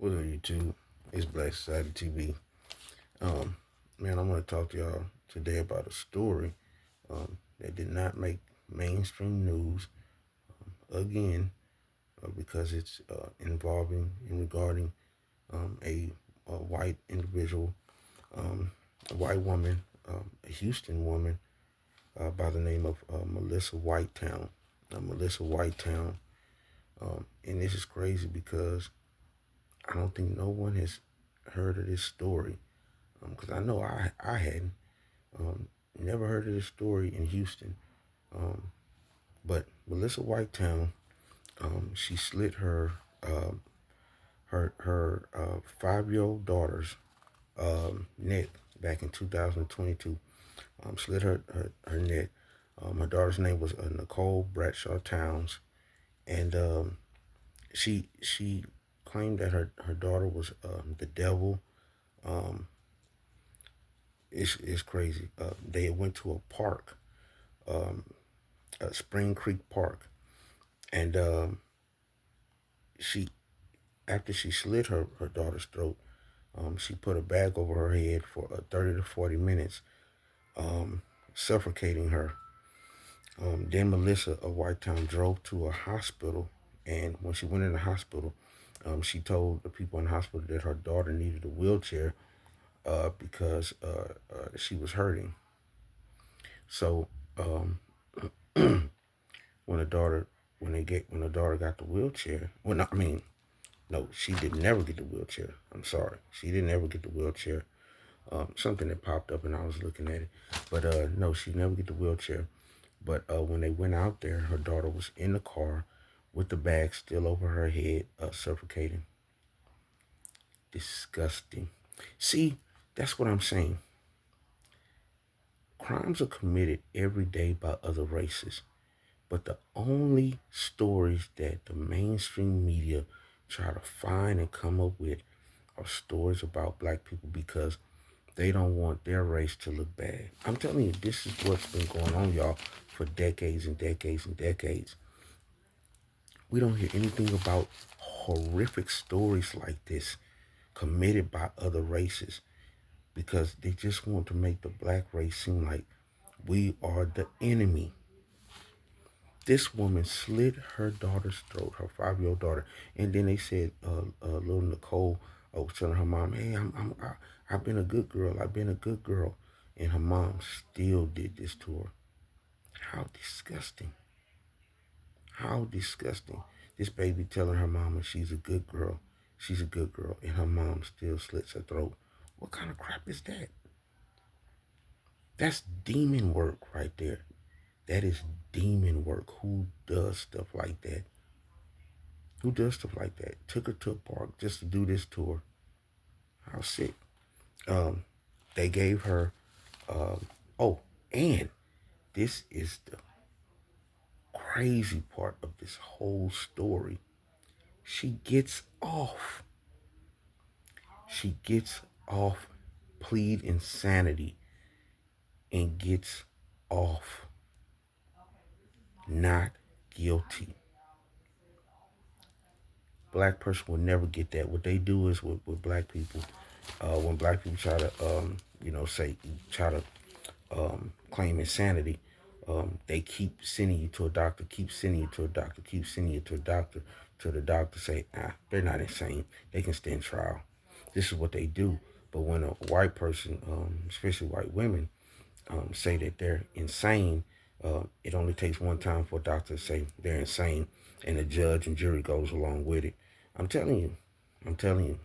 What up, YouTube? It's Black Society TV. Um, Man, I'm going to talk to y'all today about a story that did not make mainstream news again because it's involving and regarding a white individual, um, a white woman, a Houston woman by the name of Melissa White Towne. Melissa White Towne. And this is crazy because I don't think no one has heard of this story because I know I hadn't um, never heard of this story in Houston. Um, but Melissa Whitetown, she slit her 5-year-old daughter's neck back in 2022. Slit her neck. Her daughter's name was Nichole Bradshaw Townes, and she claimed that her daughter was the devil. Um, it's crazy. They went to a park, um, Spring Creek Park, and she after she slit her daughter's throat, she put a bag over her head for 30 to 40 minutes, um, suffocating her. Then Melissa of Whitetown drove to a hospital, and when she went in the hospital, she told the people in the hospital that her daughter needed a wheelchair because she was hurting. So um, when the daughter when the daughter got the wheelchair, well, no, I mean, no, she did never get the wheelchair. I'm sorry, she didn't ever get the wheelchair. Something that popped up and I was looking at it, but no, she never get the wheelchair. But when they went out there, her daughter was in the car with the bag still over her head, suffocating. Disgusting. See, that's what I'm saying. Crimes are committed every day by other races. But the only stories that the mainstream media try to find and come up with are stories about black people because they don't want their race to look bad. I'm telling you, this is what's been going on, y'all, for decades and decades and decades. We don't hear anything about horrific stories like this committed by other races because they just want to make the black race seem like we are the enemy. This woman slit her daughter's throat, her 5-year-old daughter, and then they said, little Nichole was telling her mom, "Hey, I've been a good girl. I've been a good girl," and her mom still did this to her. How disgusting! How disgusting! This baby telling her mama she's a good girl. She's a good girl, and her mom still slits her throat. What kind of crap is that? That's demon work right there. That is demon work. Who does stuff like that? Who does stuff like that? Took her to a park just to do this to her. How sick. Um, they gave her, um, oh, and this is the crazy part of this whole story. She gets off. She gets off, plead insanity, and gets off. Not guilty. Black person will never get that. What they do is with black people, when black people try to, say, try to claim insanity, they keep sending you to a doctor, keep sending you to a doctor, keep sending you to a doctor, till the doctor say, they're not insane. They can stand trial. This is what they do. But when a white person, especially white women, say that they're insane, it only takes one time for a doctor to say they're insane, and the judge and jury goes along with it. I'm telling you, I'm telling you,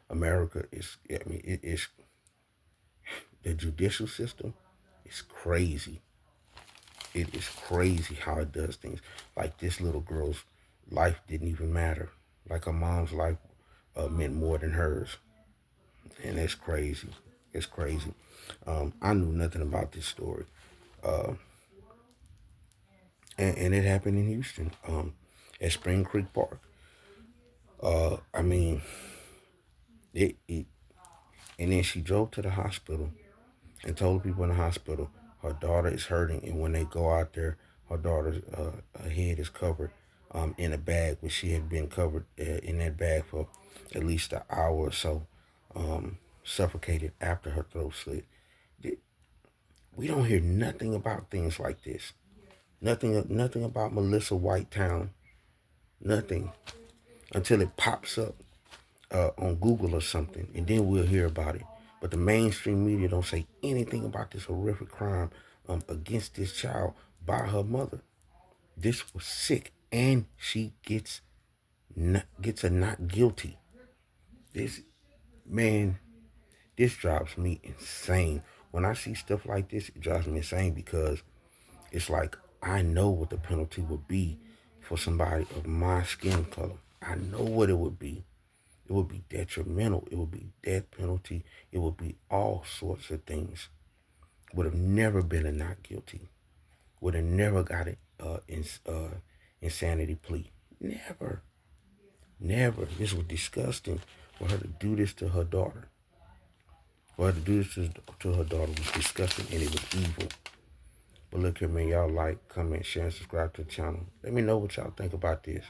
America is, I mean, it's the judicial system is crazy. It is crazy how it does things. Like this little girl's life didn't even matter. Like her mom's life meant more than hers. And that's crazy. It's crazy. I knew nothing about this story. Uh, and it happened in Houston at Spring Creek Park. I mean, it, and then she drove to the hospital and told people in the hospital her daughter is hurting. And when they go out there, her daughter's head is covered in a bag, where she had been covered in that bag for at least an hour or so, suffocated after her throat slit. We don't hear nothing about things like this. Nothing about Melissa White Towne. Nothing until it pops up on Google or something, and then we'll hear about it. But the mainstream media don't say anything about this horrific crime against this child by her mother. This was sick, and she gets a not guilty. This man, this drives me insane. When I see stuff like this, it drives me insane because it's like I know what the penalty would be for somebody of my skin color. I know what it would be. It would be detrimental. It would be death penalty. It would be all sorts of things. Would have never been a not guilty. Would have never got it insanity plea. Never. Never. This was disgusting for her to do this to her daughter. For her to do this to her daughter was disgusting, and it was evil. But look here, man, y'all like, comment, share, and subscribe to the channel. Let me know what y'all think about this.